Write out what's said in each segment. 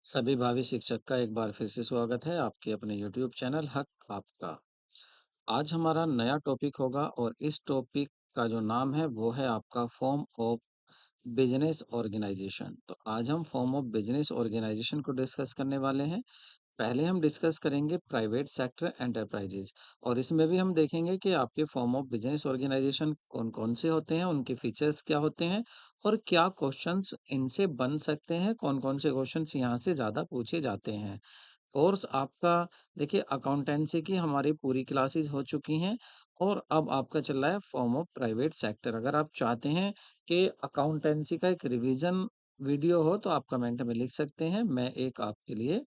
सभी भावी शिक्षक का एक बार फिर से स्वागत है आपके अपने यूट्यूब चैनल हक आपका। आज हमारा नया टॉपिक होगा और इस टॉपिक का जो नाम है वो है आपका फॉर्म ऑफ बिजनेस ऑर्गेनाइजेशन। तो आज हम फॉर्म ऑफ बिजनेस ऑर्गेनाइजेशन को डिस्कस करने वाले हैं। पहले हम डिस्कस करेंगे प्राइवेट सेक्टर एंटरप्राइजेज और इसमें भी हम देखेंगे कि आपके फॉर्म ऑफ बिजनेस ऑर्गेनाइजेशन कौन-कौन से होते हैं, उनके फीचर्स क्या होते हैं और क्या क्वेश्चंस इनसे बन सकते हैं, कौन-कौन से क्वेश्चंस यहाँ से ज़्यादा पूछे जाते हैं। कोर्स आपका देखिए अकाउंटेंसी की हमारी पूरी क्लासेस हो चुकी हैं और अब आपका चल रहा है फॉर्म ऑफ प्राइवेट सेक्टर। अगर आप चाहते हैं कि अकाउंटेंसी का एक रिवीजन वीडियो हो तो आप कमेंट में लिख सकते हैं। मैं एक आपके लिए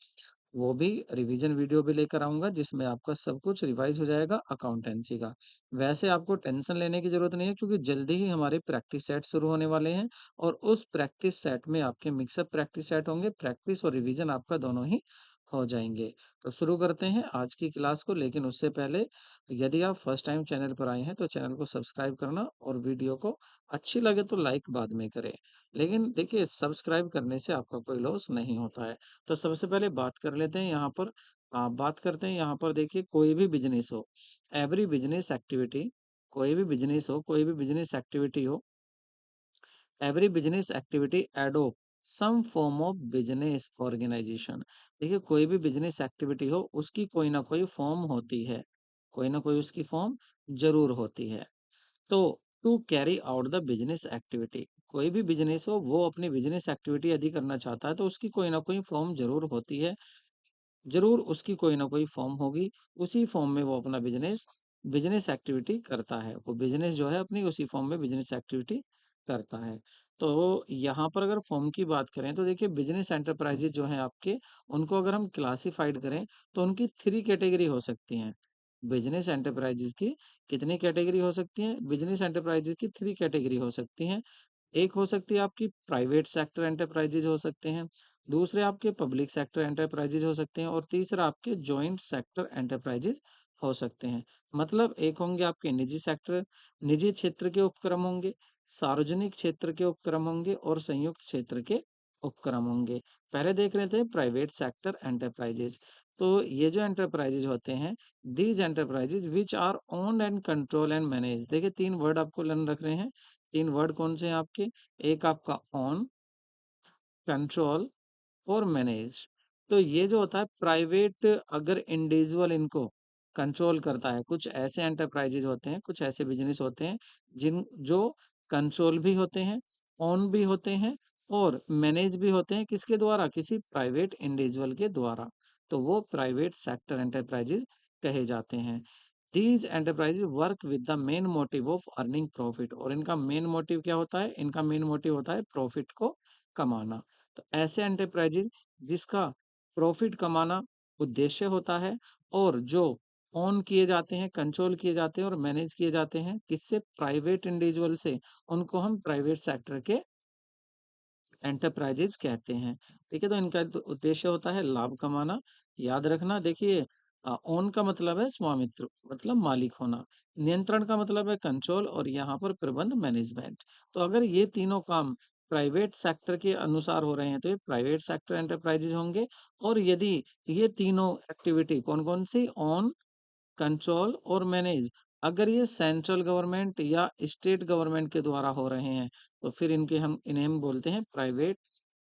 वो भी रिवीजन वीडियो भी लेकर आऊँगा जिसमें आपका सब कुछ रिवाइज़ हो जाएगा अकाउंटेंसी का। वैसे आपको टेंशन लेने की ज़रूरत नहीं है क्योंकि जल्दी ही हमारे प्रैक्टिस सेट शुरू होने वाले हैं और उस प्रैक्टिस सेट में आपके मिक्सअप प्रैक्टिस सेट होंगे, प्रैक्टिस और रिवीजन आपका दोनों ही हो जाएँगे। तो शुरू करते हैं आज की क्लास को, लेकिन उससे पहले यदि आप फर्स्ट टाइम चैनल पर आए हैं तो चैनल को सब्सक्राइब करना और वीडियो को अच्छी लगे तो लाइक बाद में करें। लेकिन देखिए सब्सक्राइब करने से आपका कोई लॉस नहीं होता है। तो सबसे पहले बात कर लेते हैं यहाँ पर बात करते हैं यहाँ पर देखिए कोई भी बिज़नेस हो, एवरी बिज़नेस एक्टिविटी कोई भी बिज़नेस एक्टिविटी हो, every business activity adopt some form of business organisation. देखिए कोई भी बिज़नेस एक्टिविटी हो, उसकी कोई ना कोई फॉर्म होती है, कोई ना कोई उसकी फॉर्म ज़रूर होती है। तो to carry out the business activity, कोई भी बिज़नेस हो, वो अपनी बिज़नेस एक्टिविटी यदि करना चाहता है, तो उसकी कोई ना कोई फॉर्म ज़रूर होती है। ज़रूर उसकी कोई ना कोई फ़ॉर्म होगी, उसी फ़ॉर्म में वो अपना बिज़नेस बिज़नेस एक्टिविटी करता है। वो बिज़नेस जो है अपनी उसी फ़ॉर्म में बिज़नेस एक्टिविटी करता है। तो यहाँ पर अगर फ़ॉर्म की बात करें तो देखिए बिज़नेस एंटरप्राइज़ेज़ जो हैं आपके, उनको अगर हम क्लासिफ़ाइड करें तो उनकी 3 कैटेगरी हो सकती हैं। बिज़नेस एंटरप्राइज़ेज़ की कितनी कैटेगरी हो सकती हैं? बिज़नेस एंटरप्राइज़ेज़ की 3 कैटेगरी हो सकती हैं। एक हो सकती है आपकी प्राइवेट सेक्टर एंटरप्राइजेज हो सकते हैं, दूसरे आपके पब्लिक सेक्टर एंटरप्राइजेज हो सकते हैं और तीसरा आपके जॉइंट सेक्टर एंटरप्राइजेज हो सकते हैं। मतलब एक होंगे आपके निजी क्षेत्र के उपक्रम होंगे, सार्वजनिक क्षेत्र के उपक्रम होंगे और संयुक्त क्षेत्र के उपक्रम होंगे। पहले देख रहे थे प्राइवेट सेक्टर एंटरप्राइजेज। तो ये जो एंटरप्राइजेज होते हैं, these enterprises which are owned and control and manage. देखिए 3 वर्ड आपको लर्न रख रहे हैं। 3 वर्ड कौन से हैं आपके? एक आपका ओन, कंट्रोल और मैनेज। तो ये जो होता है प्राइवेट, अगर इंडिविजुअल इनको कंट्रोल करता है, कुछ ऐसे एंटरप्राइजेज होते हैं, कुछ ऐसे बिजनेस होते हैं जिन जो कंट्रोल भी होते हैं, ओन भी होते हैं और मैनेज भी होते हैं, किसके द्वारा? किसी प्राइवेट इंडिविजुअल के द्वारा। तो वो प्राइवेट सेक्टर एंटरप्राइजेज कहे जाते हैं। These enterprises work with the main motive of earning profit, और इनका मेन मोटिव क्या होता है? इनका मेन मोटिव होता है प्रॉफिट को कमाना। तो ऐसे एंटरप्राइजेज जिसका प्रॉफिट कमाना उद्देश्य होता है और जो ओन किए जाते हैं, कंट्रोल किए जाते हैं और मैनेज किए जाते हैं किससे? प्राइवेट इंडिविजुअल से, उनको हम प्राइवेट सेक्टर के एंटरप्राइजेज कहते हैं। ठीक है, तो इनका उद्देश्य होता है लाभ कमाना। याद रखना देखिए, ओन का मतलब है स्वामित्व, मतलब मालिक होना। नियंत्रण का मतलब है कंट्रोल और यहाँ पर प्रबंध मैनेजमेंट। तो अगर ये तीनों काम प्राइवेट सेक्टर के अनुसार हो रहे हैं तो ये प्राइवेट सेक्टर एंटरप्राइजेज होंगे। और यदि ये तीनों एक्टिविटी कौन कौन सी? ओन, कंट्रोल और मैनेज, अगर ये सेंट्रल गवर्नमेंट या स्टेट गवर्नमेंट के द्वारा हो रहे हैं तो फिर इन्हें हम बोलते हैं प्राइवेट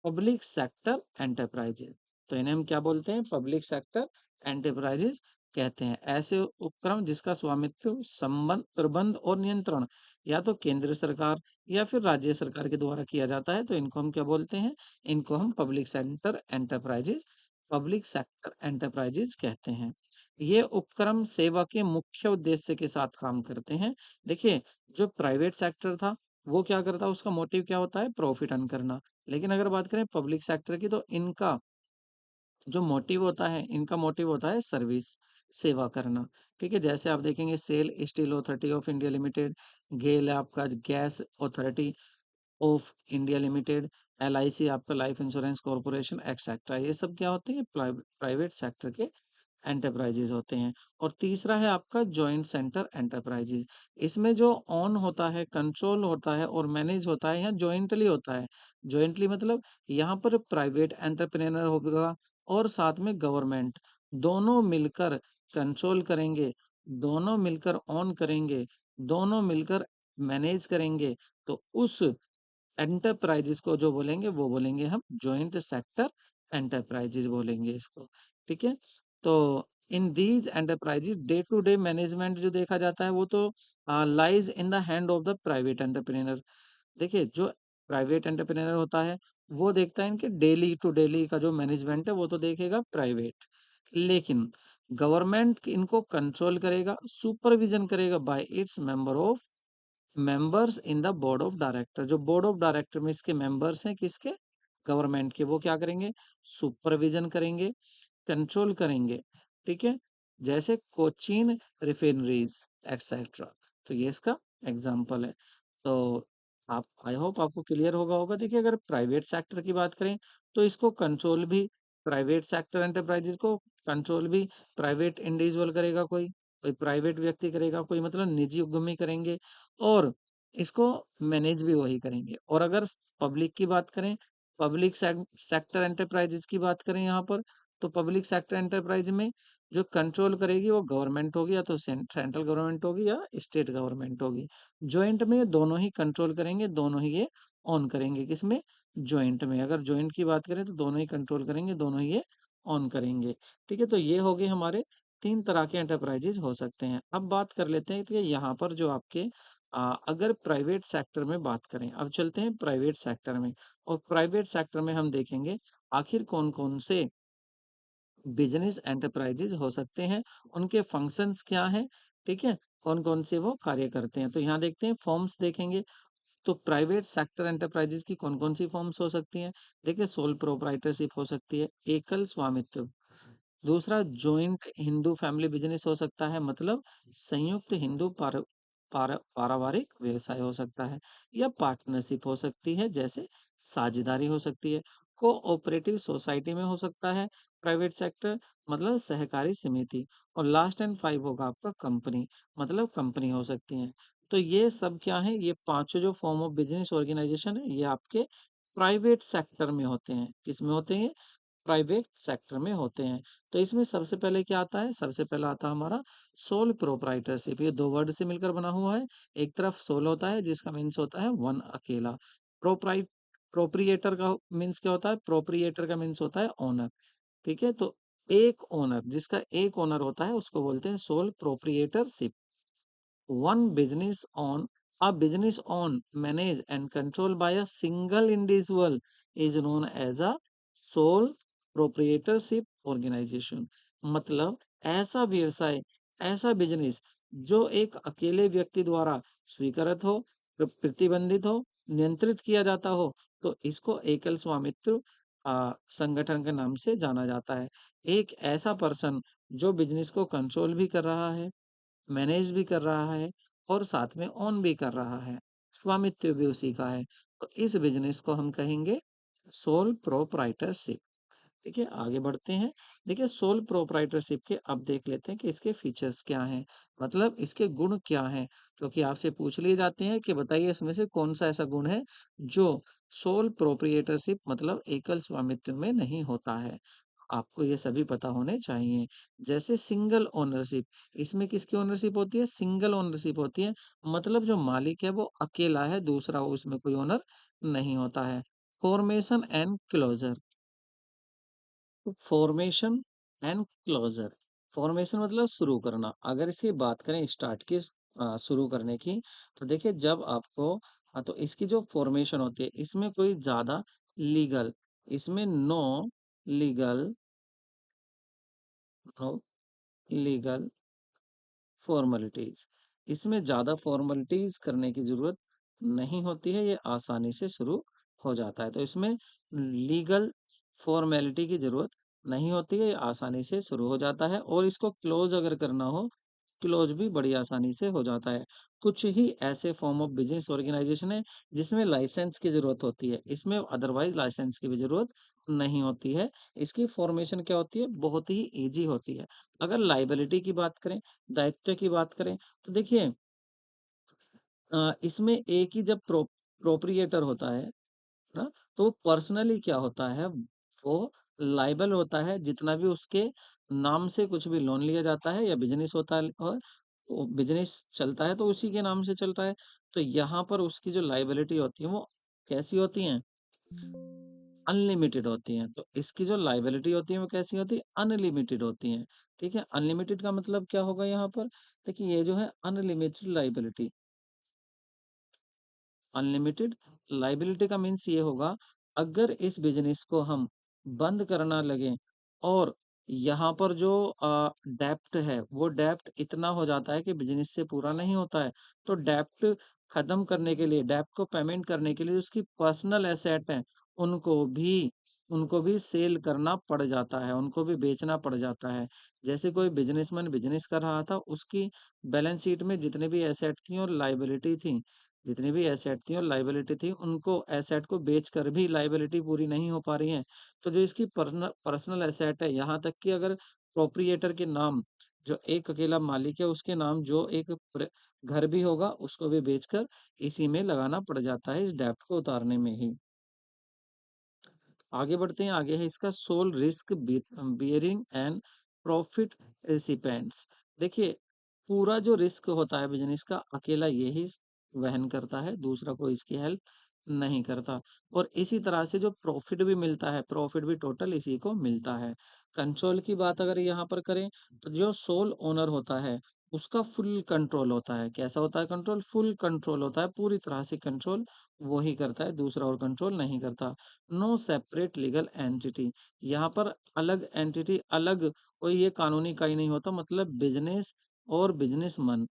पब्लिक सेक्टर एंटरप्राइजेज। तो इन्हें हम क्या बोलते हैं? पब्लिक सेक्टर एंटरप्राइजेज कहते हैं। ऐसे उपक्रम जिसका स्वामित्व, संबंध, प्रबंध और नियंत्रण या तो केंद्र सरकार या फिर राज्य सरकार के द्वारा किया जाता है तो इनको हम क्या बोलते हैं? इनको हम पब्लिक सेक्टर एंटरप्राइजेज कहते हैं। ये उपक्रम सेवा के मुख्य उद्देश्य के साथ काम करते हैं। देखिए, जो प्राइवेट सेक्टर था, वो क्या करता है? उसका मोटिव क्या होता है? प्रॉफिट अर्न करना। लेकिन अगर बात करें पब्लिक सेक्टर की तो इनका जो मोटिव होता है, इनका मोटिव होता है सर्विस, सेवा करना। ठीक है? जैसे आप देखेंगे SAIL steel authority of India limited, GAIL है आपका gas authority of India limited, LIC आपका लाइफ इंश्योरेंस कॉर्पोरेशन एक्सेट्रा। ये सब क्या होते हैं? प्राइवेट सेक्टर के एंटरप्राइजेज होते हैं। और तीसरा है आपका जॉइंट सेंटर एंटरप्राइजेज। इसमें जो ऑन होता है, कंट्रोल होता है और मैनेज होता है, यहाँ जॉइंटली होता है। जॉइंटली मतलब यहाँ पर प्राइवेट एंटरप्रेन्योर होगा और साथ में गवर्नमेंट, दोनों मिलकर कंट्रोल करेंगे, दोनों मिलकर ऑन करेंगे, दोनों मिलकर मैनेज करेंगे। तो उस एंटरप्राइजेस को जो बोलेंगे वो बोलेंगे हम जॉइंट सेक्टर एंटरप्राइजेस बोलेंगे इसको। ठीक है। तो in these enterprises day to day management जो देखा जाता है वो तो lies in the hand of the private entrepreneur. देखिए जो प्राइवेट एंटरप्रेन्योर होता है वो देखता है इनके डेली टू डेली का जो मैनेजमेंट है वो तो देखेगा प्राइवेट, लेकिन गवर्नमेंट इनको कंट्रोल करेगा, सुपरविजन करेगा bye its members in the board of director. जो बोर्ड ऑफ डायरेक्टर में इसके मेंबर्स हैं किसके, गवर्नमेंट के, वो क्या करेंगे, सुपरविजन करेंगे, कंट्रोल करेंगे। ठीक है। जैसे कोचीन रिफाइनरीज एक्सेट्रा। तो ये इसका एग्जांपल है। तो आप, आई होप आपको क्लियर होगा। देखिए अगर प्राइवेट सेक्टर की बात करें तो इसको कंट्रोल भी प्राइवेट सेक्टर एंटरप्राइजेस को कंट्रोल भी प्राइवेट इंडिविजुअल करेगा, कोई प्राइवेट व्यक्ति करेगा, कोई मतलब निजी उद्यमी करेंगे, और इसको मैनेज भी वही करेंगे। और अगर पब्लिक की बात करें, पब्लिक सेक्टर एंटरप्राइजेज की बात करें यहाँ पर, तो पब्लिक सेक्टर एंटरप्राइज में जो कंट्रोल करेगी वो गवर्नमेंट होगी, या तो सेंट्रल गवर्नमेंट होगी या स्टेट गवर्नमेंट होगी। जॉइंट में ये दोनों ही कंट्रोल करेंगे, दोनों ही ये ऑन करेंगे। किसमें, जॉइंट में। अगर जॉइंट की बात करें तो दोनों ही कंट्रोल करेंगे, दोनों ही ये ऑन करेंगे। ठीक है। तो ये हो गए हमारे तीन तरह के एंटरप्राइजेज हो सकते हैं। अब बात कर लेते हैं कि यहाँ पर जो आपके अगर प्राइवेट सेक्टर में बात करें, अब चलते हैं प्राइवेट सेक्टर में। और प्राइवेट सेक्टर में हम देखेंगे आखिर कौन कौन से बिजनेस एंटरप्राइजेज हो सकते हैं, उनके फंक्शंस क्या हैं। ठीक है। कौन कौन से वो कार्य करते हैं। तो यहाँ देखते हैं फॉर्म्स देखेंगे। तो प्राइवेट सेक्टर एंटरप्राइजेज की कौन कौन सी फॉर्म्स हो सकती हैं। देखिए सोल प्रोप्राइटरशिप हो सकती है, एकल स्वामित्व। दूसरा जॉइंट हिंदू फैमिली बिजनेस हो सकता है, मतलब संयुक्त हिंदू पारिवारिक व्यवसाय हो सकता है, या पार्टनरशिप हो सकती है, जैसे साझेदारी हो सकती है। कोऑपरेटिव सोसाइटी में हो सकता है प्राइवेट सेक्टर, मतलब सहकारी समिति। और लास्ट एंड फाइव होगा आपका कंपनी, मतलब कंपनी हो सकती है। तो ये सब क्या है, ये पांचों जो फॉर्म ऑफ बिजनेस ऑर्गेनाइजेशन है ये आपके प्राइवेट सेक्टर में होते हैं। किस में होते हैं, प्राइवेट सेक्टर में होते हैं। तो इसमें सबसे पहले क्या आता है, सबसे पहला आता है हमारा सोल प्रोप्राइटरशिप। ये दो वर्ड से मिलकर बना हुआ है। एक तरफ सोल होता है जिसका मीन्स होता है वन, अकेला। प्रोप्राइट प्रोप्रिएटर का मीन्स क्या होता है, प्रोप्रिएटर का मीन्स होता है ओनर। ठीक है। तो एक ओनर, जिसका एक ओनर होता है उसको बोलते हैं soul प्रोप्रिएटरशिप। One business owned, managed and controlled by a single individual is known as a sole proprietorship organization। मतलब ऐसा व्यवसाय, ऐसा बिजनेस जो एक अकेले व्यक्ति द्वारा स्वीकृत हो, प्रतिबंधित हो, नियंत्रित किया जाता हो, तो इसको एकल स्वामित्व संगठन के नाम से जाना जाता है। एक ऐसा पर्सन जो बिजनेस को कंट्रोल भी कर रहा है, मैनेज भी कर रहा है और साथ में ओन भी कर रहा है, स्वामित्व भी उसी का है। तो इस बिजनेस को हम कहेंगे सोल प्रोप्राइटरशिप। ठीक है। आगे बढ़ते हैं। देखिए सोल प्रोप्राइटरशिप के अब देख लेते हैं कि इसके फीचर्स क्या हैं, मतलब इसके गुण क्या हैं। क्योंकि आपसे पूछ लिए जाते हैं कि बताइए इसमें से कौन सा ऐसा गुण है जो सोल प्रोप्रिएटरशिप मतलब एकल स्वामित्व में नहीं होता है। आपको ये सभी पता होने चाहिए। जैसे सिंगल ओनरशिप, इसमें किसकी ओनरशिप होती है, सिंगल ओनरशिप होती है, मतलब जो मालिक है वो अकेला है, दूसरा उसमें कोई ओनर नहीं होता है। Formation and closure, formation and closure. Formation मतलब शुरू करना। अगर इसकी बात करें स्टार्ट की, शुरू करने की, तो देखिए जब आपको, तो इसकी जो फॉर्मेशन होती है इसमें कोई ज्यादा लीगल, इसमें लीगल नो लीगल फॉर्मेलिटीज, इसमें ज़्यादा फॉर्मेलिटीज करने की ज़रूरत नहीं होती है, ये आसानी से शुरू हो जाता है। तो इसमें लीगल फॉर्मेलिटी की ज़रूरत नहीं होती है, ये आसानी से शुरू हो जाता है। और इसको क्लोज अगर करना हो क्लोज भी बड़ी आसानी से हो जाता है। कुछ ही ऐसे फॉर्म ऑफ बिज़नेस ऑर्गेनाइज़ेशन है जिसमें लाइसेंस की ज़रूरत होती है। इसमें अदरवाइज़ लाइसेंस की भी ज़रूरत नहीं होती है। इसकी फॉर्मेशन क्या होती है? बहुत ही ईज़ी होती है। अगर लायबिलिटी की बात करें, दायित्व की बात करें, तो देखिए इसमें एक ही जब प्रोप्रिएटर होता है ना, तो पर्सनली क्या होता है, वो लायबल होता है जितना भी उसके नाम से कुछ भी लोन लिया जाता है या बिज़नेस होता है और वो बिज़नेस चलता है तो उसी के नाम से चलता है। तो यहाँ पर उसकी जो लायबिलिटी होती है वो कैसी होती हैं? अनलिमिटेड होती हैं। तो इसकी जो लायबिलिटी होती है वो कैसी होती है? अनलिमिटेड होती हैं। ठीक है? अनलिमिटेड का मतलब क्या होगा यहाँ पर? देखिए ये जो है अनलिमिटेड लायबिलिटी, अनलिमिटेड लायबिलिटी का मीन्स ये होगा, अगर इस बिजनेस को हम बंद करना लगे और यहाँ पर जो डेप्ट है वो डेप्ट इतना हो जाता है कि बिजनेस से पूरा नहीं होता है, तो डेप्ट खत्म करने के लिए, डेप्ट को पेमेंट करने के लिए उसकी पर्सनल एसेट है उनको भी सेल करना पड़ जाता है, उनको भी बेचना पड़ जाता है। जैसे कोई बिजनेसमैन बिजनेस कर रहा था, उसकी बैलेंस शीट में जितनी भी एसेट थी और लायबिलिटी थी, जितनी भी एसेट थी और लायबिलिटी थी, उनको एसेट को बेचकर भी लायबिलिटी पूरी नहीं हो पा रही है। तो जो इसकी पर्सनल एसेट है, यहाँ तक कि अगर प्रोप्रिएटर के नाम, जो एक अकेला मालिक है, उसके नाम जो एक घर भी होगा, उसको भी बेचकर इसी में लगाना पड़ जाता है, इस डेब्ट को उतारने में ही। आगे बढ़ते हैं, आगे है इसका sole risk bearing and profit recipients. देखिए, पूरा जो रिस्क होता है बिजनेस का, अकेला यही वहन करता है, दूसरा कोई इसकी हेल्प नहीं करता। और इसी तरह से जो प्रॉफिट भी मिलता है, प्रॉफिट भी टोटल इसी को मिलता है। कंट्रोल की बात अगर यहाँ पर करें, तो जो सोल ओनर होता है उसका फुल कंट्रोल होता है। कैसा होता है कंट्रोल? फुल कंट्रोल होता है, पूरी तरह से कंट्रोल वो ही करता है, दूसरा और कंट्रोल नहीं करता। नो सेपरेट लीगल एंटिटी, यहाँ पर अलग एंटिटी, अलग कोई ये कानूनी इकाई नहीं होता। मतलब बिजनेस और बिजनेसमैन,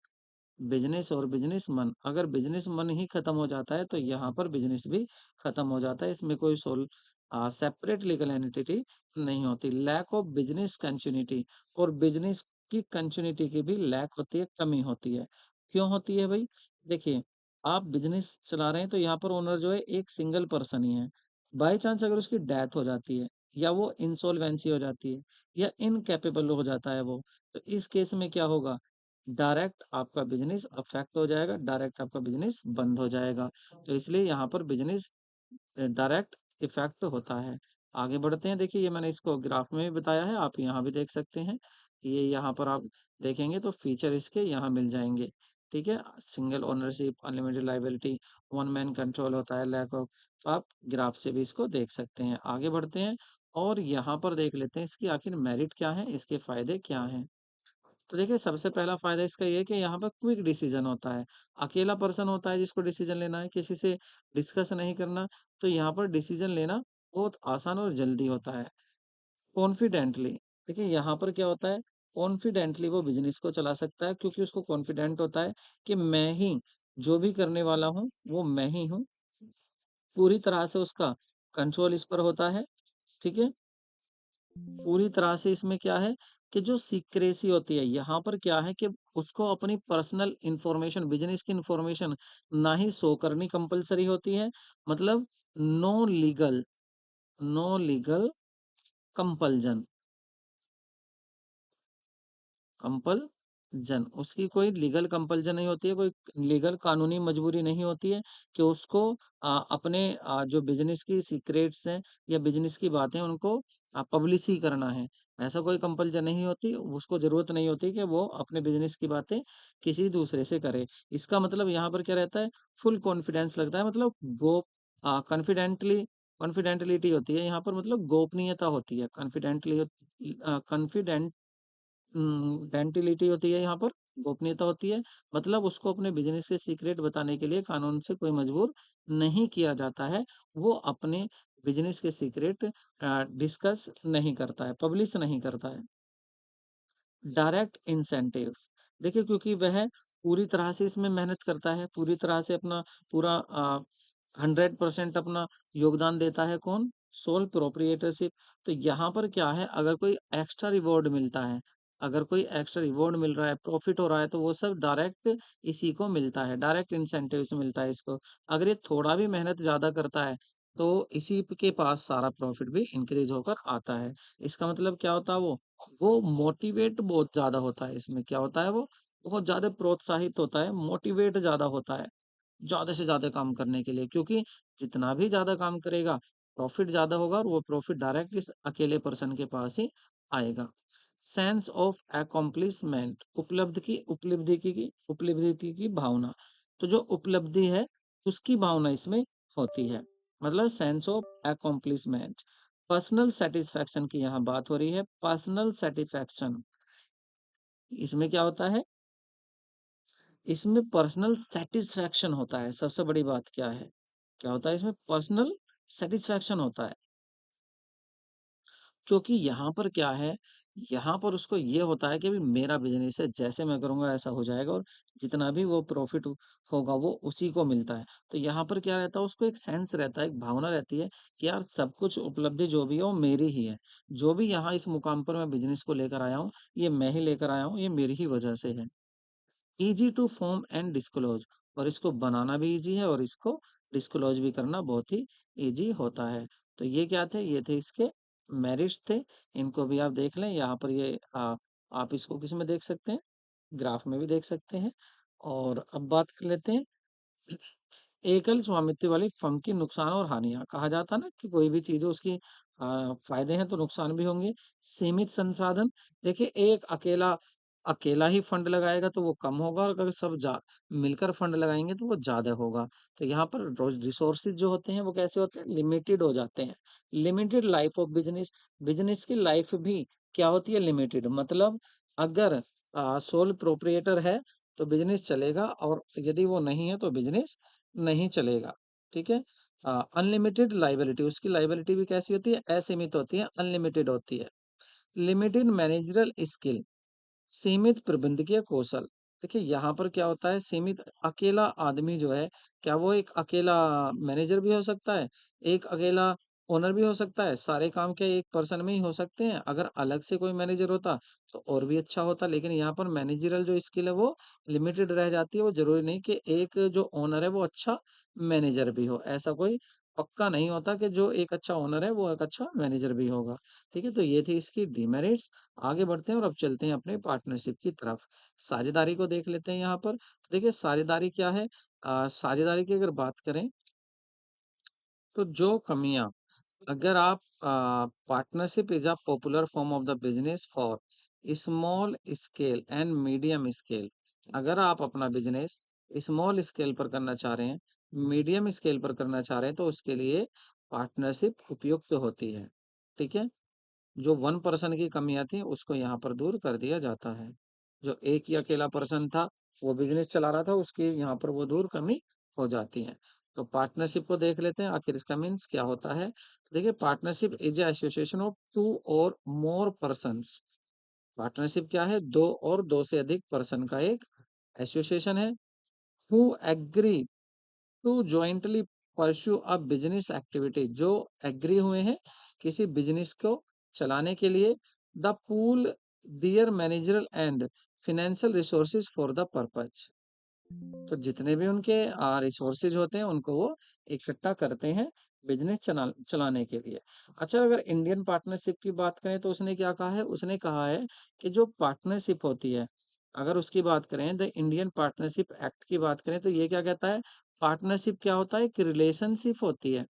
अगर बिजनेसमैन ही खत्म हो जाता है तो यहाँ पर बिजनेस भी खत्म हो जाता है। इसमें कोई सेपरेट लीगल एंटिटी नहीं होती। लैक ऑफ बिजनेस कंटिन्यूटी, और बिजनेस की कंटिन्यूटी की भी लैक होती है, कमी होती है। क्यों होती है भाई? देखिए, आप बिजनेस चला रहे हैं तो यहाँ पर ओनर जो है एक सिंगल पर्सन ही है। बाई चांस अगर उसकी डेथ हो जाती है या वो इंसॉल्वेंसी हो जाती है या इनकैपेबल हो जाता है वो, तो इस केस में क्या होगा? डायरेक्ट आपका बिज़नेस अफ़ेक्ट हो जाएगा, डायरेक्ट आपका बिज़नेस बंद हो जाएगा। तो इसलिए यहाँ पर बिज़नेस डायरेक्ट इफ़ेक्ट होता है। आगे बढ़ते हैं, देखिए ये मैंने इसको ग्राफ में भी बताया है, आप यहाँ भी देख सकते हैं। ये यहाँ पर आप देखेंगे तो फीचर इसके यहाँ मिल जाएँगे, ठीक है? Single ownership, unlimited liability, one man control होता है, लैक ऑफ, तो आप ग्राफ से भी इसको देख सकते हैं। आगे बढ़ते हैं और यहाँ पर देख लेते हैं इसकी आखिर मेरिट क्या है, इसके फ़ायदे क्या हैं? तो देखिए सबसे पहला फ़ायदा इसका ये है कि यहाँ पर क्विक डिसीज़न होता है। अकेला पर्सन होता है जिसको डिसीज़न लेना है, किसी से डिस्कस नहीं करना, तो यहाँ पर डिसीज़न लेना बहुत आसान और जल्दी होता है। कॉन्फिडेंटली, देखिए यहाँ पर क्या होता है, कॉन्फिडेंटली वो बिज़नेस को चला सकता है क्योंकि उसको कॉन्फिडेंट होता है कि मैं ही जो भी करने वाला हूँ, वो मैं ही हूँ। पूरी तरह से उसका कंट्रोल इस पर होता है, ठीक है? पूरी तरह से इसमें क्या है कि जो सीक्रेसी होती है, यहाँ पर क्या है कि उसको अपनी पर्सनल इंफॉर्मेशन, बिज़नेस की इंफॉर्मेशन ना ही शो करनी कंपल्सरी होती है। मतलब नो लीगल कंपल्जन, कंपल्जन, उसकी कोई लीगल कंपल्जन नहीं होती है, कोई लीगल कानूनी मजबूरी नहीं होती है कि उसको अपने जो बिज़नेस की सीक्रेट्स हैं या बिज़नेस की बातें उनको पब्लिश ही करना है। ऐसा कोई कंपल्जन नहीं होती, उसको ज़रूरत नहीं होती कि वो अपने बिज़नेस की बातें किसी दूसरे से करे। इसका मतलब यहाँ पर क्या रहता है, फुल कॉन्फिडेंस लगता है, मतलब कॉन्फिडेंटलिटी होती है यहाँ पर, मतलब गोपनीयता होती है। डेंटिलिटी होती है यहाँ पर, गोपनीयता होती है। मतलब उसको अपने बिज़नेस के सीक्रेट बताने के लिए कानून से कोई मजबूर नहीं किया जाता है। वो अपने बिज़नेस के सीक्रेट डिस्कस नहीं करता है, पब्लिश नहीं करता है। डायरेक्ट इंसेंटिव्स, देखिए क्योंकि वह पूरी तरह से इसमें मेहनत करता है, पूरी तरह से अपना पूरा 100% अपना योगदान देता है, कौन? सोल प्रोप्रिएटरशिप। तो यहाँ पर क्या है, अगर कोई एक्स्ट्रा रिवॉर्ड मिलता है, अगर कोई एक्स्ट्रा रिवॉर्ड मिल रहा है, प्रॉफिट हो रहा है, तो वो सब डायरेक्ट इसी को मिलता है, डायरेक्ट इंसेंटिव से मिलता है इसको। अगर ये थोड़ा भी मेहनत ज़्यादा करता है, तो इसी के पास सारा प्रॉफिट भी इंक्रीज होकर आता है। इसका मतलब क्या होता है वो मोटिवेट बहुत ज़्यादा होता है। इसमें क्या होता है, वो बहुत ज़्यादा प्रोत्साहित होता है, मोटिवेट ज़्यादा होता है ज़्यादा से ज़्यादा काम करने के लिए, क्योंकि जितना भी ज़्यादा काम करेगा, प्रॉफिट ज़्यादा होगा और वो प्रॉफिट डायरेक्ट इस अकेले पर्सन के पास ही आएगा। सेंस ऑफ अकॉम्प्लिशमेंट, उपलब्धि की भावना। तो जो उपलब्धि है, उसकी भावना इसमें होती है, मतलब sense of accomplishment. Personal satisfaction की यहाँ बात हो रही है। पर्सनल सेटिस्फैक्शन, इसमें क्या होता है, इसमें पर्सनल सेटिस्फैक्शन होता है। सबसे बड़ी बात क्या है, क्या होता है इसमें, पर्सनल सेटिस्फैक्शन होता है। क्योंकि यहाँ पर क्या है, यहाँ पर उसको ये होता है कि अभी मेरा बिजनेस है, जैसे मैं करूँगा ऐसा हो जाएगा, और जितना भी वो प्रॉफिट होगा वो उसी को मिलता है। तो यहाँ पर क्या रहता है, उसको एक सेंस रहता है, एक भावना रहती है कि यार सब कुछ उपलब्धि जो भी है वो मेरी ही है। जो भी यहाँ इस मुकाम पर मैं बिजनेस को लेकर आया हूँ, ये मैं ही लेकर आया हूँ, ये मेरी ही वजह से है। Easy to form and disclose, और इसको बनाना भी इजी है और इसको डिस्क्लोज भी करना बहुत ही इजी होता है। तो ये क्या थे, ये थे इसके मेरिट्स थे। इनको भी आप देख लें, यहाँ पर ये आप इसको किस में देख सकते हैं, ग्राफ में भी देख सकते हैं। और अब बात कर लेते हैं एकल स्वामित्व वाली फर्म की नुकसान और हानियां। कहा जाता ना कि कोई भी चीज है उसकी फायदे हैं तो नुकसान भी होंगे। सीमित संसाधन, देखिए एक अकेला अकेला ही फंड लगाएगा तो वो कम होगा, और अगर सब मिलकर फंड लगाएंगे तो वो ज्यादा होगा। तो यहाँ पर रिसोर्सेज जो होते हैं वो कैसे होते हैं, लिमिटेड हो जाते हैं। Limited life of business, business की लाइफ भी क्या होती है, लिमिटेड। मतलब अगर सोल प्रोप्रिएटर है तो बिजनेस चलेगा, और यदि वो नहीं है तो बिजनेस नहीं चलेगा। ठीक है। अनलिमिटेड लाइबिलिटी, उसकी लाइबिलिटी भी कैसी होती है, असीमित होती है, अनलिमिटेड होती है। लिमिटेड मैनेजरल स्किल, सीमित प्रबंधकीय कौशल। देखिए यहाँ पर क्या होता है, सीमित, अकेला आदमी जो है, क्या वो एक अकेला मैनेजर भी हो सकता है, एक अकेला ओनर भी हो सकता है, सारे काम क्या एक पर्सन में ही हो सकते हैं। अगर अलग से कोई मैनेजर होता तो और भी अच्छा होता, लेकिन यहाँ पर मैनेजरल जो स्किल है वो लिमिटेड रह जाती है। वो जरूरी नहीं कि एक जो ओनर है वो अच्छा मैनेजर भी हो, ऐसा कोई पक्का नहीं होता कि जो एक अच्छा ओनर है वो एक अच्छा मैनेजर भी होगा। ठीक है, तो ये थी इसकी डिमेरिट्स। आगे बढ़ते हैं और अब चलते हैं अपने पार्टनरशिप की तरफ। साझेदारी को देख लेते हैं यहाँ पर। देखिए साझेदारी क्या है, साझेदारी की अगर बात करें तो जो कमियां, अगर आप partnership is a popular form of the business for small scale and medium scale. अगर आप अपना बिजनेस स्मॉल स्केल पर करना चाह रहे हैं, मीडियम स्केल पर करना चाह रहे हैं, तो उसके लिए पार्टनरशिप उपयुक्त होती है। ठीक है। जो 1% की कमियां थी उसको यहाँ पर दूर कर दिया जाता है। जो एक ही अकेला पर्सन था, वो बिजनेस चला रहा था, उसकी यहाँ पर वो दूर कमी हो जाती है। तो पार्टनरशिप को देख लेते हैं, आखिर इसका मीन्स क्या होता है। तो देखिए partnership is association of two or more persons. Partnership क्या है, दो और दो से अधिक पर्सन का एक एसोसिएशन है। Who agree to jointly pursue a business activity, जो एग्री हुए हैं किसी बिजनेस को चलाने के लिए। The pool their managerial and financial resources for the purpose. तो जितने भी उनके रिसोर्सेज होते हैं उनको वो इकट्ठा करते हैं बिजनेस चलाने के लिए। अच्छा, अगर इंडियन पार्टनरशिप की बात करें तो उसने क्या कहा है, उसने कहा है कि जो पार्टनरशिप होती है, अगर उसकी बात करें, द इंडियन पार्टनरशिप एक्ट की बात करें, तो ये क्या कहता है, पार्टनरशिप क्या होता है, एक रिलेशनशिप होती है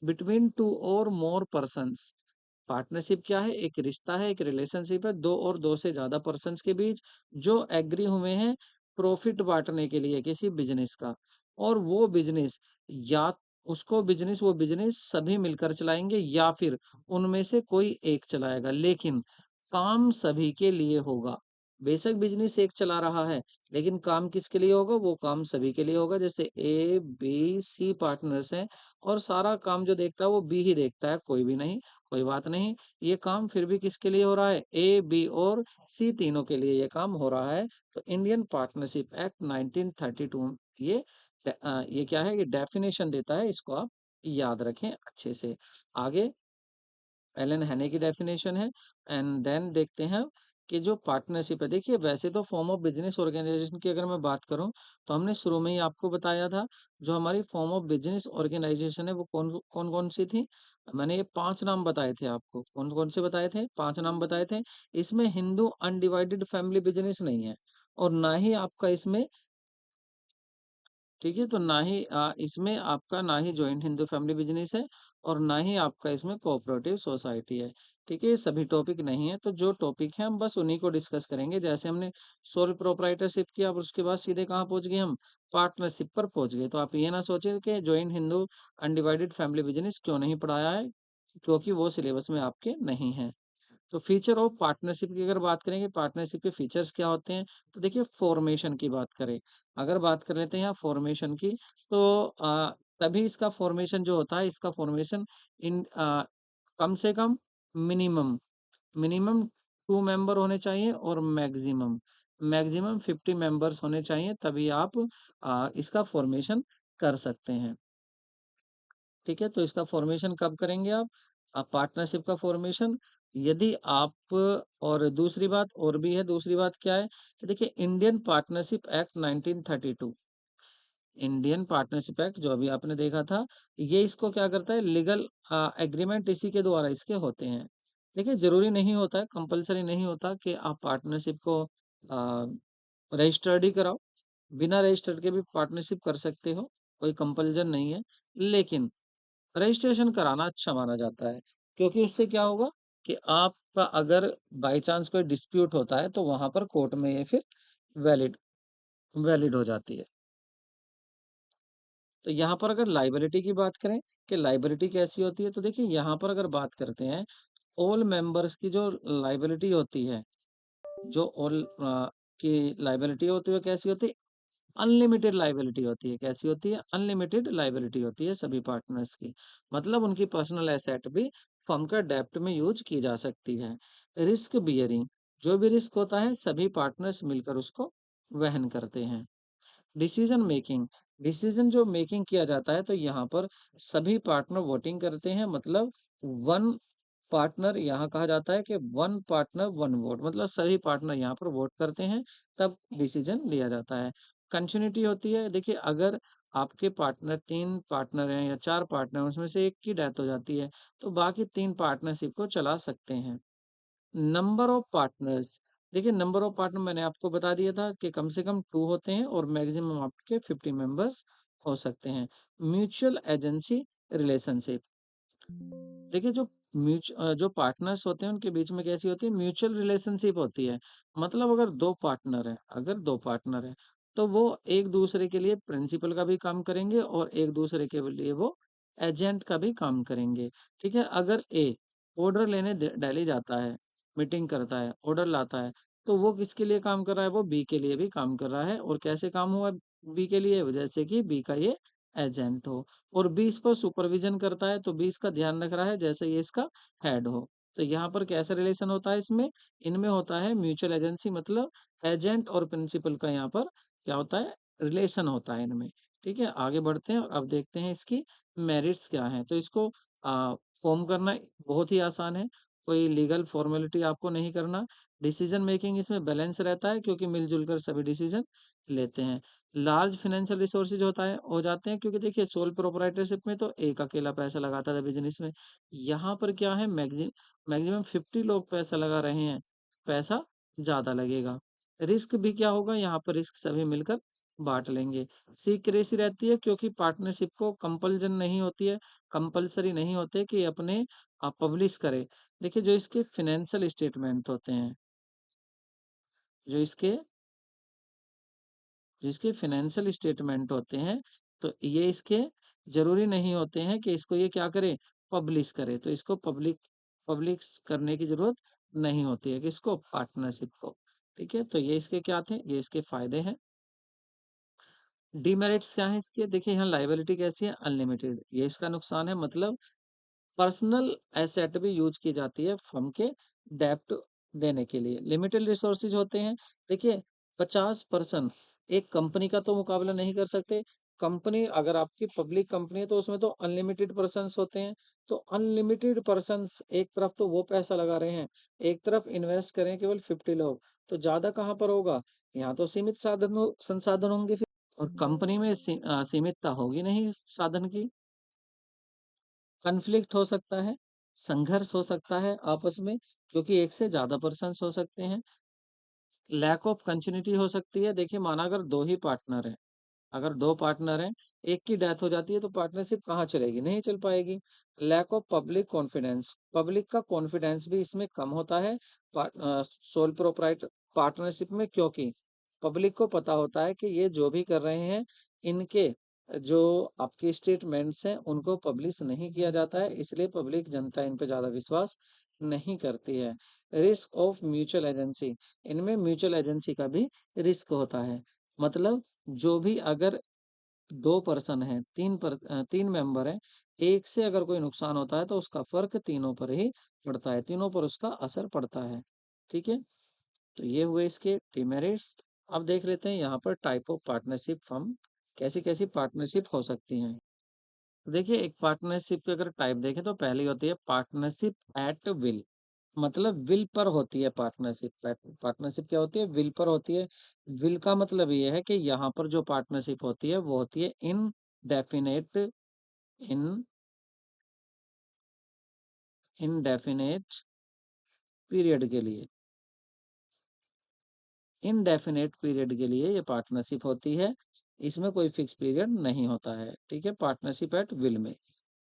between two or more persons. Partnership क्या है, एक रिश्ता है, एक रिलेशनशिप है दो और दो से ज्यादा पर्सन्स के बीच, जो एग्री हुए हैं प्रॉफिट बांटने के लिए किसी बिजनेस का। और वो बिजनेस, या उसको बिजनेस वो बिजनेस सभी मिलकर चलाएंगे या फिर उनमें से कोई एक चलाएगा, लेकिन काम सभी के लिए होगा। बेशक बिजनेस एक चला रहा है, लेकिन काम किसके लिए होगा, वो काम सभी के लिए होगा। जैसे ए बी सी पार्टनर्स हैं, और सारा काम जो देखता है वो बी ही देखता है, कोई भी नहीं, कोई बात नहीं। ये काम फिर भी किसके लिए हो रहा है, ए बी और सी तीनों के लिए ये काम हो रहा है। तो इंडियन पार्टनरशिप एक्ट 1932 ये ये क्या है, ये डेफिनेशन देता है, इसको आप याद रखें अच्छे से। आगे एलन हैने की डेफिनेशन है, एंड देन देखते हैं कि जो पार्टनरशिप है, देखिए वैसे तो फॉर्म ऑफ बिजनेस ऑर्गेनाइजेशन की अगर मैं बात करूं तो हमने शुरू में ही आपको बताया था, जो हमारी फॉर्म ऑफ बिजनेस ऑर्गेनाइजेशन है वो कौन कौन कौन सी थी। मैंने ये 5 नाम बताए थे आपको, कौन कौन से बताए थे, 5 नाम बताए थे। इसमें हिंदू अनडिवाइडेड फैमिली बिजनेस नहीं है, और ना ही आपका इसमें, ठीक है, तो ना ही इसमें आपका ना ही जॉइंट हिंदू फैमिली बिजनेस है, और ना ही आपका इसमें कोऑपरेटिव सोसाइटी है। ठीक है, ये सभी टॉपिक नहीं है, तो जो टॉपिक है हम बस उन्हीं को डिस्कस करेंगे। जैसे हमने सोल प्रोप्राइटरशिप किया, और उसके बाद सीधे कहाँ पहुंच गए हम, पार्टनरशिप पर पहुंच गए। तो आप ये ना सोचें कि joint Hindu undivided family business क्यों नहीं पढ़ाया है, क्योंकि वो सिलेबस में आपके नहीं है। तो फीचर ऑफ पार्टनरशिप की अगर बात करेंगे, पार्टनरशिप के फीचर्स क्या होते हैं, तो देखिए फॉर्मेशन की बात करें, अगर बात कर लेते हैं यहाँ फॉर्मेशन की, तो तभी इसका फॉर्मेशन जो होता है, इसका फॉर्मेशन इन कम से कम मिनिमम मिनिमम 2 मेंबर होने चाहिए, और मैक्सिमम मैक्सिमम 50 मेंबर्स होने चाहिए, तभी आप इसका फॉर्मेशन कर सकते हैं। ठीक है, तो इसका फॉर्मेशन कब करेंगे आप पार्टनरशिप का फॉर्मेशन, यदि आप, और दूसरी बात और भी है, दूसरी बात क्या है कि देखिए Indian partnership act 1932, Indian partnership act जो अभी आपने देखा था, ये इसको क्या करता है, लीगल एग्रीमेंट इसी के द्वारा इसके होते हैं। देखिए जरूरी नहीं होता है, कंपलसरी नहीं होता कि आप पार्टनरशिप को रजिस्टर्ड ही कराओ, बिना रजिस्टर्ड के भी पार्टनरशिप कर सकते हो, कोई कंपल्जन नहीं है। लेकिन रजिस्ट्रेशन कराना अच्छा माना जाता है, क्योंकि उससे क्या होगा कि आपका अगर बाय चांस कोई डिस्प्यूट होता है तो वहां पर कोर्ट में ये फिर वैलिड वैलिड हो जाती है। तो यहाँ पर अगर लाइबिलिटी की बात करें कि लाइबिलिटी कैसी होती है, तो देखिए यहाँ पर अगर बात करते हैं, ऑल मेंबर्स की जो लाइबिलिटी होती है, जो ऑल की लाइबिलिटी होती है वो कैसी होती है, अनलिमिटेड लाइबिलिटी होती है। कैसी होती है, अनलिमिटेड लाइबिलिटी होती है सभी पार्टनर्स की, मतलब उनकी पर्सनल एसेट भी फर्म का डेप्ट में यूज की जा सकती है। रिस्क बियरिंग, जो भी रिस्क होता है सभी पार्टनर्स मिलकर उसको वहन करते हैं। डिसीजन मेकिंग, डिसीजन जो मेकिंग किया जाता है, तो यहाँ पर सभी पार्टनर वोटिंग करते हैं, मतलब वन पार्टनर, यहाँ कहा जाता है कि वन पार्टनर वन वोट, मतलब सभी पार्टनर यहाँ पर वोट करते हैं, तब डिसीजन लिया जाता है। कंटिन्यूटी होती है, देखिए अगर आपके पार्टनर 3 पार्टनर हैं या 4 पार्टनर, उसमें से एक की डेथ हो जाती है, तो बाकी 3 पार्टनरशिप को चला सकते हैं। नंबर ऑफ पार्टनर्स, देखिए नंबर ऑफ पार्टनर मैंने आपको बता दिया था कि कम से कम 2 होते हैं, और मैक्सिमम आपके 50 मेंबर्स हो सकते हैं। म्यूचुअल एजेंसी रिलेशनशिप, देखिए जो पार्टनर्स होते हैं उनके बीच में कैसी होती है, म्यूचुअल रिलेशनशिप होती है। मतलब अगर दो पार्टनर है तो वो एक दूसरे के लिए प्रिंसिपल का भी काम करेंगे, और एक दूसरे के लिए वो एजेंट का भी काम करेंगे। ठीक है, अगर ए ऑर्डर लेने दिल्ली जाता है, मीटिंग करता है, ऑर्डर लाता है, तो वो किसके लिए काम कर रहा है, वो बी के लिए भी काम कर रहा है। और कैसे काम हुआ बी के लिए, जैसे कि बी का ये एजेंट हो, और 20 पर सुपरविजन करता है, तो 20 का ध्यान रख रहा है जैसे ये इसका हेड हो। तो यहाँ पर कैसा रिलेशन होता है इसमें, इनमें होता है म्यूचुअल एजेंसी, मतलब एजेंट और प्रिंसिपल का यहाँ पर क्या होता है, रिलेशन होता है इनमें। ठीक है, आगे बढ़ते हैं और अब देखते हैं इसकी मेरिट्स क्या है। तो इसको फॉर्म करना बहुत ही आसान है, कोई लीगल फॉर्मेलिटी आपको नहीं करना। डिसीजन मेकिंग इसमें बैलेंस रहता है, क्योंकि मिलजुल कर सभी डिसीजन लेते हैं। लार्ज फाइनेंशियल रिसोर्सेज होता है हो जाते हैं, क्योंकि देखिए सोल प्रोप्राइटरशिप में तो एक अकेला पैसा लगाता था बिजनेस में, यहाँ पर क्या है, मैक्सिमम 50 लोग पैसा लगा रहे हैं, पैसा ज्यादा लगेगा। रिस्क भी क्या होगा, यहाँ पर रिस्क सभी मिलकर बांट लेंगे। सीक्रेसी रहती है, क्योंकि पार्टनरशिप को कंपल्जन नहीं होती है, कंपलसरी नहीं होते कि अपने आप पब्लिश करे। देखिए जो इसके जिसके फाइनेंशियल स्टेटमेंट होते हैं, तो ये इसके जरूरी नहीं होते हैं कि इसको ये क्या करे, पब्लिश करे। तो इसको पब्लिश करने की जरूरत नहीं होती है, किसको, पार्टनरशिप को। ठीक है, तो ये इसके क्या थे, ये इसके फायदे हैं। डीमेरिट्स क्या है इसके, देखिए यहाँ लाइबिलिटी कैसी है, अनलिमिटेड, ये इसका नुकसान है, मतलब पर्सनल एसेट भी यूज की जाती है फर्म के डेप्ट देने के लिए। लिमिटेड रिसोर्सेज होते हैं, देखिए 50% एक कंपनी का तो मुकाबला नहीं कर सकते, कंपनी अगर आपकी पब्लिक कंपनी है तो उसमें तो अनलिमिटेड पर्सन्स होते हैं। तो अनलिमिटेड पर्सन्स एक तरफ तो वो पैसा लगा रहे हैं, एक तरफ इन्वेस्ट करें केवल 50 लोग, तो ज्यादा कहाँ पर होगा? यहाँ तो सीमित संसाधन होंगे फिर, और कंपनी में सीमितता होगी नहीं साधन की। कन्फ्लिक्ट हो सकता है, संघर्ष हो सकता है आपस में, क्योंकि एक से ज्यादा पर्सन्स हो सकते हैं। लैक ऑफ कंटिन्यूटी हो सकती है। देखिए, माना अगर दो ही पार्टनर हैं, अगर दो पार्टनर हैं, एक की डेथ हो जाती है तो पार्टनरशिप कहाँ चलेगी? नहीं चल पाएगी। Lack of public confidence, public का कॉन्फिडेंस भी इसमें कम होता है सोल प्रोप्राइट पार्टनरशिप में, क्योंकि पब्लिक को पता होता है कि ये जो भी कर रहे हैं, इनके जो आपके स्टेटमेंट्स हैं उनको पब्लिश नहीं किया जाता है, इसलिए पब्लिक जनता इन पे ज्यादा विश्वास नहीं करती है। रिस्क ऑफ म्यूचुअल एजेंसी, इनमें म्यूचुअल एजेंसी का भी रिस्क होता है। मतलब जो भी अगर दो पर्सन है, तीन मेंबर है, एक से अगर कोई नुकसान होता है तो उसका फर्क तीनों पर ही पड़ता है, तीनों पर उसका असर पड़ता है। ठीक है, तो ये हुए इसके डिमेरिट्स। अब देख लेते हैं यहाँ पर टाइप ऑफ पार्टनरशिप फर्म, कैसी कैसी पार्टनरशिप हो सकती हैं। तो देखिए, एक पार्टनरशिप की अगर टाइप देखें तो पहली होती है पार्टनरशिप एट विल, मतलब विल पर होती है पार्टनरशिप। पार्टनरशिप क्या होती है? विल पर होती है। विल का मतलब ये है कि यहाँ पर जो पार्टनरशिप होती है वो होती है इन डेफिनेट, इन इनडेफिनेट पीरियड के लिए, इनडेफिनेट पीरियड के लिए ये पार्टनरशिप होती है। इसमें कोई फिक्स पीरियड नहीं होता है। ठीक है, पार्टनरशिप एट विल में।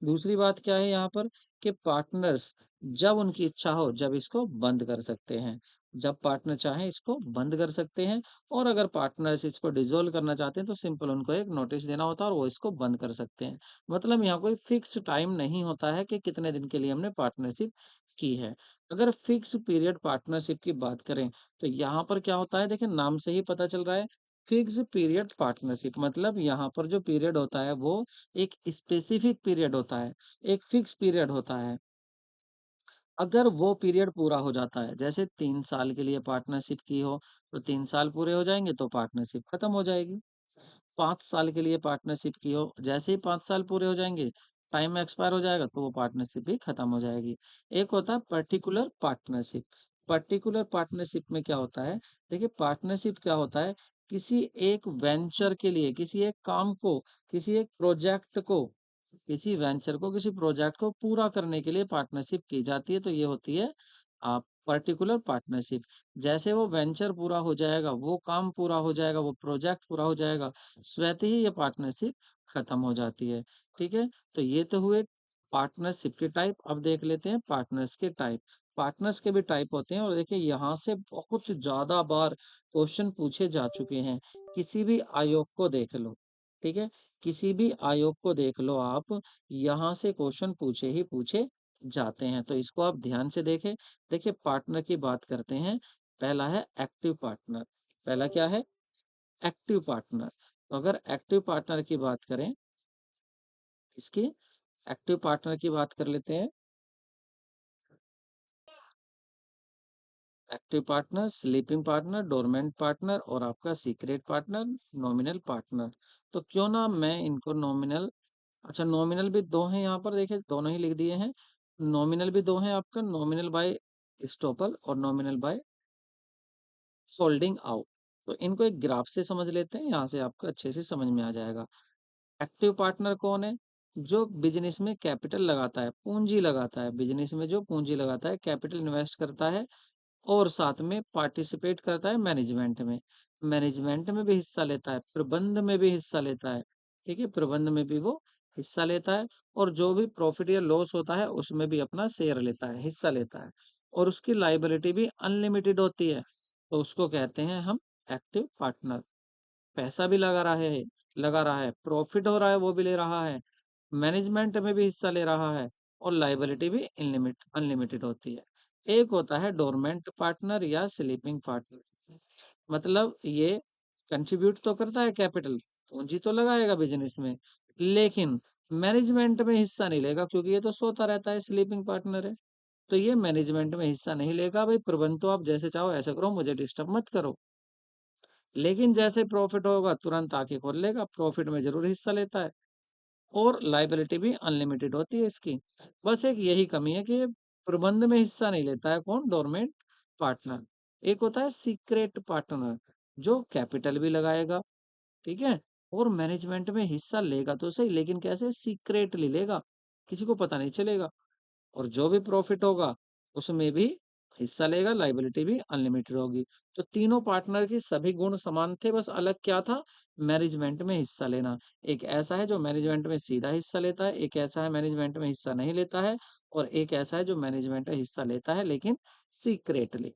दूसरी बात क्या है यहाँ पर, कि पार्टनर्स जब उनकी इच्छा हो जब इसको बंद कर सकते हैं, जब पार्टनर चाहे इसको बंद कर सकते हैं। और अगर पार्टनर्स इसको डिसॉल्व करना चाहते हैं तो सिंपल उनको एक नोटिस देना होता है और वो इसको बंद कर सकते हैं। मतलब यहाँ कोई फिक्स टाइम नहीं होता है कि कितने दिन के लिए हमने पार्टनरशिप की है। अगर फिक्स पीरियड पार्टनरशिप की बात करें तो यहाँ पर क्या होता है, देखिए नाम से ही पता चल रहा है, फिक्स पीरियड पार्टनरशिप। मतलब यहाँ पर जो पीरियड होता है वो एक स्पेसिफिक पीरियड होता है, एक फिक्स पीरियड होता है। अगर वो पीरियड पूरा हो जाता है, जैसे 3 साल के लिए पार्टनरशिप की हो, तो 3 साल पूरे हो जाएंगे तो पार्टनरशिप खत्म हो जाएगी। 5 साल के लिए पार्टनरशिप की हो, जैसे ही 5 साल पूरे हो जाएंगे, टाइम एक्सपायर हो जाएगा तो वो पार्टनरशिप भी खत्म हो जाएगी। एक होता है पर्टिकुलर पार्टनरशिप। पर्टिकुलर पार्टनरशिप में क्या होता है, देखिए पार्टनरशिप क्या होता है, किसी एक वेंचर के लिए, किसी एक काम को, किसी एक प्रोजेक्ट को, किसी वेंचर को, किसी प्रोजेक्ट को पूरा करने के लिए पार्टनरशिप की जाती है, तो ये होती है पर्टिकुलर पार्टनरशिप। जैसे वो वेंचर पूरा हो जाएगा, वो काम पूरा हो जाएगा, वो प्रोजेक्ट पूरा हो जाएगा, स्वतः ही ये पार्टनरशिप खत्म हो जाती है। ठीक है, तो ये तो हुए पार्टनरशिप के टाइप। अब देख लेते हैं पार्टनर्स के टाइप। पार्टनर्स के भी टाइप होते हैं, और देखिए यहाँ से बहुत ज्यादा बार क्वेश्चन पूछे जा चुके हैं। किसी भी आयोग को देख लो, ठीक है, किसी भी आयोग को देख लो आप, यहाँ से क्वेश्चन पूछे ही पूछे जाते हैं। तो इसको आप ध्यान से देखें। देखिए, पार्टनर की बात करते हैं। पहला है एक्टिव पार्टनर। पहला क्या है? Active partner. तो अगर एक्टिव पार्टनर की बात करें, इसकी एक्टिव पार्टनर की बात कर लेते हैं। Active partner, sleeping partner, dormant partner और आपका सीक्रेट पार्टनर, नॉमिनल पार्टनर। तो क्यों ना मैं इनको नॉमिनल, अच्छा नॉमिनल भी दो हैं यहाँ पर, देखिए दोनों ही लिख दिए हैं। नॉमिनल भी दो हैं आपका, नॉमिनल बाय स्टॉपल और नॉमिनल बाय होल्डिंग आउट। तो इनको एक ग्राफ से समझ लेते हैं, यहाँ से आपको अच्छे से समझ में आ जाएगा। एक्टिव पार्टनर कौन है? जो बिजनेस में कैपिटल लगाता है, पूंजी लगाता है, बिजनेस में जो पूंजी लगाता है, कैपिटल इन्वेस्ट करता है, और साथ में पार्टिसिपेट करता है मैनेजमेंट में, मैनेजमेंट में भी हिस्सा लेता है, प्रबंध में भी हिस्सा लेता है। ठीक है, प्रबंध में भी वो हिस्सा लेता है, और जो भी प्रॉफिट या लॉस होता है उसमें भी अपना शेयर लेता है, हिस्सा लेता है, और उसकी लाइबिलिटी भी अनलिमिटेड होती है। तो उसको कहते हैं हम एक्टिव पार्टनर। पैसा भी लगा रहा है, प्रॉफिट हो रहा है वो भी ले रहा है, मैनेजमेंट में भी हिस्सा ले रहा है, और लाइबिलिटी भी अनलिमिटेड होती है। एक होता है डोरमेंट पार्टनर या स्लीपिंग पार्टनर। मतलब ये कंट्रीब्यूट तो करता है कैपिटल, पूंजी तो लगाएगा बिजनेस में, लेकिन मैनेजमेंट में हिस्सा नहीं लेगा, क्योंकि ये तो सोता रहता है, स्लीपिंग पार्टनर है। तो ये मैनेजमेंट में हिस्सा नहीं लेगा। भाई प्रबंध तो आप जैसे चाहो ऐसे करो, मुझे डिस्टर्ब मत करो। लेकिन जैसे प्रॉफिट होगा तुरंत आके खोल लेगा, प्रॉफिट में ज़रूर हिस्सा लेता है। और लायबिलिटी भी अनलिमिटेड होती है इसकी। बस एक यही कमी है कि प्रबंध में हिस्सा नहीं लेता है कौन? Dormant partner. एक होता है सीक्रेट पार्टनर जो कैपिटल भी लगाएगा, ठीक है? और मैनेजमेंट में हिस्सा लेगा तो सही, लेकिन कैसे? सीक्रेटली लेगा, किसी को पता नहीं चलेगा। और जो भी प्रॉफिट होगा उसमें भी हिस्सा लेगा, लायबिलिटी भी अनलिमिटेड होगी। तो तीनों पार्टनर की सभी गुण समान थे, बस अलग क्या था? मैनेजमेंट में हिस्सा लेना। एक ऐसा है जो मैनेजमेंट में सीधा हिस्सा लेता है, एक ऐसा है मैनेजमेंट में हिस्सा नहीं लेता है, और एक ऐसा है जो मैनेजमेंट में हिस्सा लेता है लेकिन सीक्रेटली।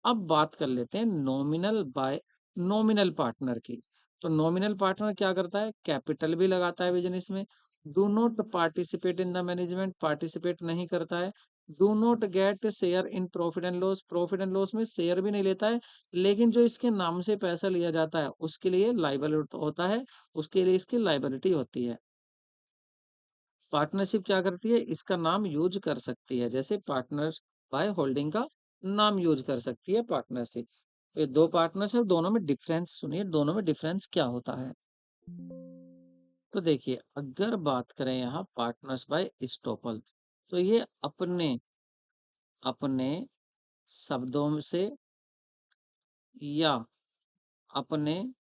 अब बात कर लेते हैं नॉमिनल पार्टनर की। तो नॉमिनल पार्टनर क्या करता है? कैपिटल भी लगाता है बिजनेस में। Do not participate in the management, participate नहीं करता है। Do not gate share in profit and loss, profit and loss में शेयर भी नहीं लेता है, लेकिन जो इसके नाम से पैसा लिया जाता है उसके लिए लाइबल होता है, उसके लिए इसकी लाइबिलिटी होती है। पार्टनरशिप क्या करती है? इसका नाम यूज कर सकती है, जैसे पार्टनर बाय होल्डिंग का नाम यूज कर सकती है पार्टनरशिप। तो ये दो पार्टनरशिप, दोनों में डिफरेंस सुनिए, दोनों में डिफरेंस क्या होता है। तो देखिए, अगर बात करें यहाँ पार्टनर्स बाय इस्टॉपल, तो ये अपने अपने शब्दों से या अपने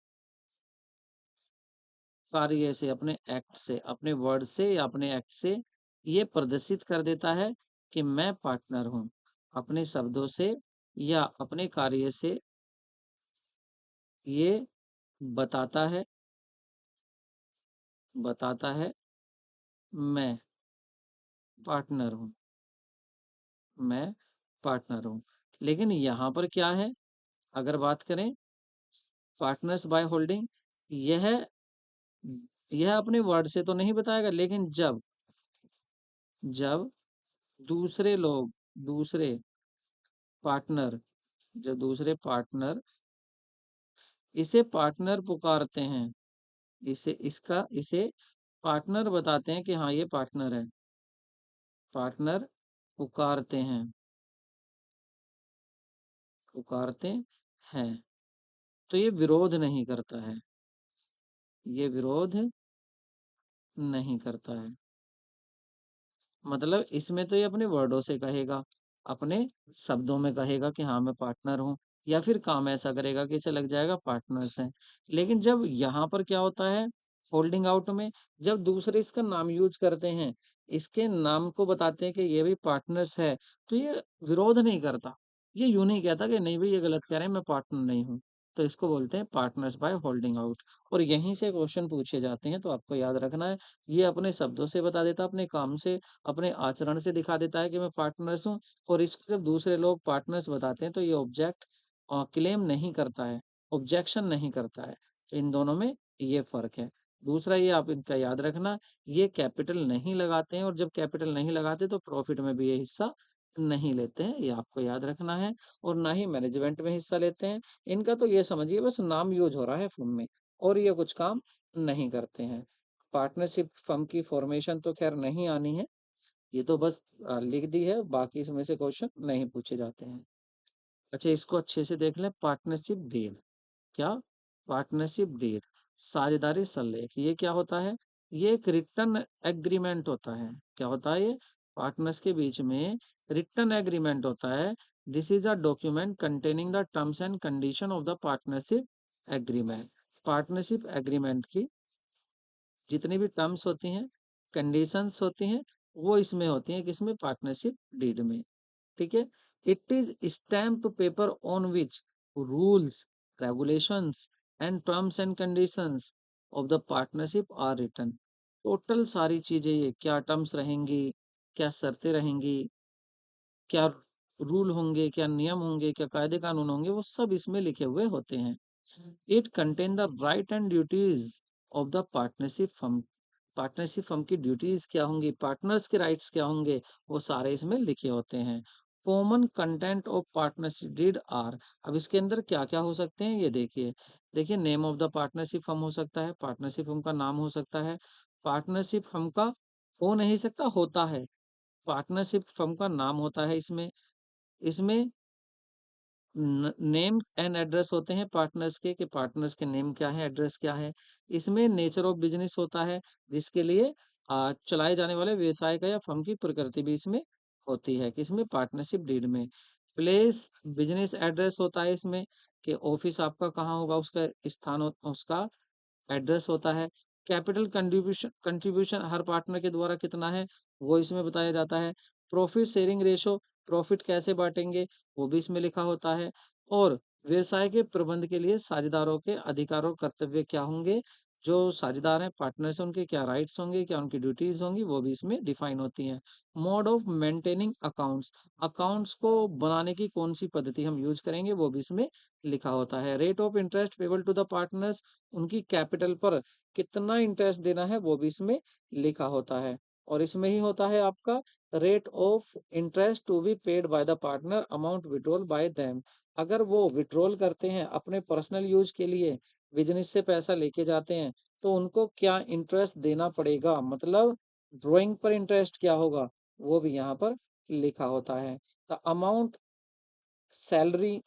कार्य से, अपने एक्ट से, अपने वर्ड से या अपने एक्ट से ये प्रदर्शित कर देता है कि मैं पार्टनर हूँ। अपने शब्दों से या अपने कार्य से ये बताता है बताता है मैं पार्टनर हूँ, मैं पार्टनर हूँ। लेकिन यहाँ पर क्या है? अगर बात करें पार्टनर्स बाय होल्डिंग, यह यह अपने वर्ड से तो नहीं बताएगा, लेकिन जब जब दूसरे पार्टनर जब दूसरे पार्टनर इसे पार्टनर पुकारते हैं, इसे पार्टनर बताते हैं कि हाँ ये पार्टनर है, पार्टनर पुकारते हैं पुकारते हैं तो ये विरोध नहीं करता है, ये विरोध नहीं करता है। मतलब इसमें तो ये अपने वर्डों से कहेगा, अपने शब्दों में कहेगा कि हाँ मैं पार्टनर हूँ, या फिर काम ऐसा करेगा कि इसे लग जाएगा पार्टनर्स हैं। लेकिन जब यहाँ पर क्या होता है फोल्डिंग आउट में, जब दूसरे इसका नाम यूज करते हैं, इसके नाम को बताते हैं कि ये भी पार्टनर्स है, तो ये विरोध नहीं करता, ये यूं नहीं कहता कि नहीं भाई ये गलत कह रहे हैं, मैं पार्टनर नहीं हूँ। तो इसको बोलते हैं पार्टनर्स बाय होल्डिंग आउट। और यहीं से क्वेश्चन पूछे जाते हैं, तो आपको याद रखना है, ये अपने शब्दों से बता देता, अपने काम से, अपने आचरण से दिखा देता है कि मैं पार्टनर्स हूँ। और इसको जब दूसरे लोग पार्टनर्स बताते हैं तो ये ऑब्जेक्ट क्लेम नहीं करता है, ऑब्जेक्शन नहीं करता है। तो इन दोनों में ये फर्क है। दूसरा ये आप इनका याद रखना, ये कैपिटल नहीं लगाते हैं, और जब कैपिटल नहीं लगाते तो प्रॉफिट में भी ये हिस्सा नहीं लेते हैं, ये आपको याद रखना है। और ना ही मैनेजमेंट में हिस्सा लेते हैं। इनका तो ये समझिए बस नाम यूज हो रहा है फर्म में, और ये कुछ काम नहीं करते हैं। पार्टनरशिप फर्म की फॉर्मेशन तो खैर नहीं आनी है, ये तो बस लिख दी है, बाकी इसमें से क्वेश्चन नहीं पूछे जाते हैं। अच्छा, इसको अच्छे से देख लें, पार्टनरशिप डील। क्या? पार्टनरशिप डील, साझेदारी संलेख, ये क्या होता है? ये एक रिटर्न एग्रीमेंट होता है। क्या होता है ये? पार्टनर्स के बीच में रिटर्न एग्रीमेंट होता है। This is a document containing the terms and condition of the partnership agreement. Partnership agreement की जितनी भी टर्म्स होती हैं, कंडीशंस होती हैं, वो इसमें होती हैं, किसमें? पार्टनरशिप डीड में। ठीक है। It is stamp paper on which rules, regulations and terms and conditions of the partnership are written. Total सारी चीजें, ये क्या टर्म्स रहेंगी, क्या शर्तें रहेंगी, क्या रूल होंगे, क्या नियम होंगे, क्या कायदे कानून होंगे, वो सब इसमें लिखे हुए होते हैं। It contain the right and duties of the partnership firm. Partnership firm की ड्यूटीज क्या होंगी, पार्टनर्स के राइट्स क्या होंगे, वो सारे इसमें लिखे होते हैं। Common content of partnership deed are. अब इसके अंदर क्या क्या हो सकते हैं, ये देखिए। देखिए, name of the partnership firm हो सकता है, पार्टनरशिप फर्म का नाम हो सकता है। पार्टनरशिप फर्म का हो नहीं सकता, होता है। पार्टनरशिप फर्म का नाम होता है इसमें। इसमें नेम्स एंड एड्रेस होते हैं पार्टनर्स के, कि पार्टनर्स के नेम क्या है, एड्रेस क्या है। इसमें नेचर ऑफ बिजनेस होता है, जिसके लिए चलाए जाने वाले व्यवसाय का या फर्म की प्रकृति भी इसमें होती है, किसमें, पार्टनरशिप डीड में। प्लेस बिजनेस एड्रेस होता है इसमें, कि ऑफिस आपका कहाँ होगा, उसका स्थान उसका एड्रेस होता है। कैपिटल कंट्रीब्यूशन कंट्रीब्यूशन हर पार्टनर के द्वारा कितना है, वो इसमें बताया जाता है। प्रॉफिट शेयरिंग रेशो, प्रॉफिट कैसे बांटेंगे, वो भी इसमें लिखा होता है। और व्यवसाय के प्रबंध के लिए साझेदारों के अधिकार और कर्तव्य क्या होंगे, जो साझेदार हैं, पार्टनर्स हैं, उनके क्या राइट्स होंगे, क्या उनकी ड्यूटीज होंगी, वो भी इसमें डिफाइन होती हैं। Mode of maintaining accounts, accounts को बनाने की कौन सी पद्धति हम यूज करेंगे, वो भी इसमें लिखा होता है। Rate of interest payable to the partners, उनकी कैपिटल पर कितना इंटरेस्ट देना है, वो भी इसमें लिखा होता है। और इसमें ही होता है आपका rate of interest to be paid by the partner, amount withdrawal by them. अगर वो विड्रॉल करते हैं अपने पर्सनल यूज के लिए, बिजनेस से पैसा लेके जाते हैं, तो उनको क्या इंटरेस्ट देना पड़ेगा, मतलब ड्राइंग पर इंटरेस्ट क्या होगा, वो भी यहाँ पर लिखा होता है। द अमाउंट सैलरी,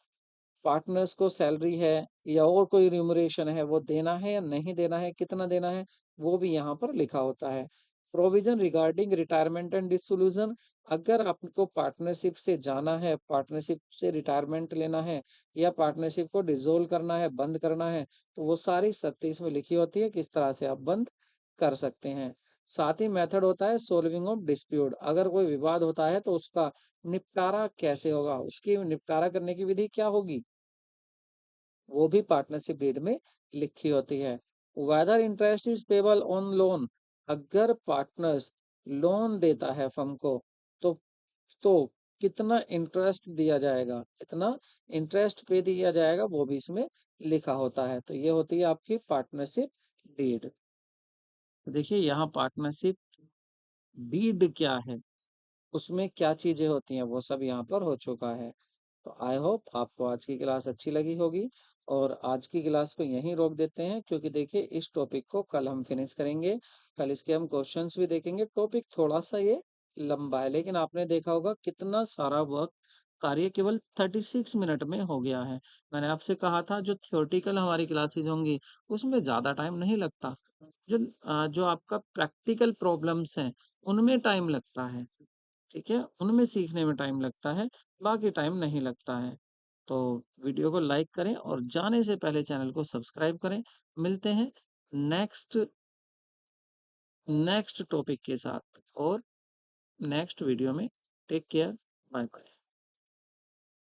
पार्टनर्स को सैलरी है या और कोई रिम्यूनरेशन है, वो देना है या नहीं देना है, कितना देना है, वो भी यहाँ पर लिखा होता है। Provision regarding retirement and dissolution, अगर आपको पार्टनरशिप से जाना है, पार्टनरशिप से रिटायरमेंट लेना है या पार्टनरशिप को डिसोल्व करना है, बंद करना है, तो वो सारी शर्तें इसमें लिखी होती है, किस तरह से आप बंद कर सकते हैं। साथ ही मेथड होता है सोल्विंग ऑफ डिस्प्यूट, अगर कोई विवाद होता है तो उसका निपटारा कैसे होगा, उसकी निपटारा करने की विधि क्या होगी, वो भी पार्टनरशिप डीड में लिखी होती है। Whether interest is payable on loan, अगर पार्टनर्स लोन देता है फर्म को, तो तो कितना इंटरेस्ट दिया जाएगा, कितना इंटरेस्ट पे दिया जाएगा, वो भी इसमें लिखा होता है। तो ये होती है आपकी पार्टनरशिप डीड। देखिए यहाँ पार्टनरशिप डीड क्या है, उसमें क्या चीजें होती हैं, वो सब यहाँ पर हो चुका है। तो आई होप आपको आज की क्लास अच्छी लगी होगी, और आज की क्लास को यहीं रोक देते हैं, क्योंकि देखिए इस टॉपिक को कल हम फिनिश करेंगे। कल इसके हम क्वेश्चंस भी देखेंगे। टॉपिक थोड़ा सा ये लंबा है, लेकिन आपने देखा होगा कितना सारा वर्क कार्य केवल 36 मिनट में हो गया है। मैंने आपसे कहा था जो थियोरटिकल हमारी क्लासेस होंगी उसमें ज्यादा टाइम नहीं लगता, जो आपका प्रैक्टिकल प्रॉब्लम्स हैं उनमें टाइम लगता है, ठीक है, उनमें सीखने में टाइम लगता है, बाकी टाइम नहीं लगता है। तो वीडियो को लाइक करें और जाने से पहले चैनल को सब्सक्राइब करें। मिलते हैं नेक्स्ट नेक्स्ट टॉपिक के साथ और नेक्स्ट वीडियो में। Take care, bye bye.